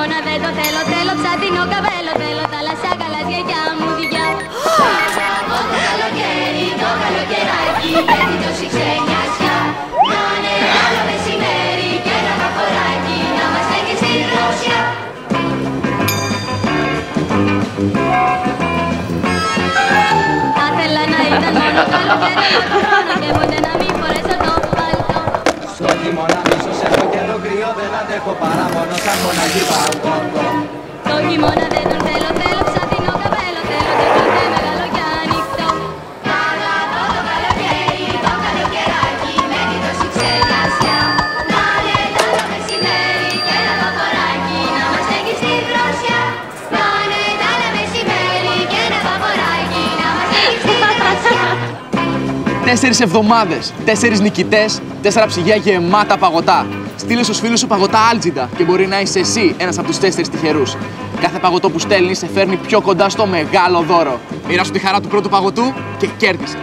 χειμώνα δεν το θέλω, θέλω ψάτινο καβέλο, θέλω θάλασσα γαλάζια για μουδιά. Από το καλοκαίρι, το καλοκαιράκι, πέφτει τόση ξενιασιά. Να είναι άλλο μεσημέρι και ένα βαφοράκι, να είμαστε και στη δρόσια. Θα θέλα να ήταν μόνο καλοκαίρι το χρόνο και ποτέ να μην φορέσω το παλτό. Στο χειμώνα ίσως έχω και το κρύο, δεν αντέχω παρά μόνο σαν μοναχή παγκόκο. Το χειμώνα δεν τον θέλω, θέλω ψάτινο καβέλο, θέλω το καφέ μεγάλο και ανοιχτό. Αγαπώ το καλοκαίρι, το καλοκαιράκι, με την τόση ξενιασιά. Να είναι άλλο μεσημέρι και ένα βαφοράκι, να μας έχει στη δρόσια. Να είναι άλλο μεσημέρι και ένα βαφοράκι, να μας έχει στη δρόσια. 4 εβδομάδες, 4 νικητές, 4 ψυγεία γεμάτα παγωτά. Στείλε στους φίλους σου παγωτά Άλτζιντα και μπορεί να είσαι εσύ ένας από τους 4 τυχερούς. Κάθε παγωτό που στέλνεις σε φέρνει πιο κοντά στο μεγάλο δώρο. Μοίρασου τη χαρά του πρώτου παγωτού και κέρδισε.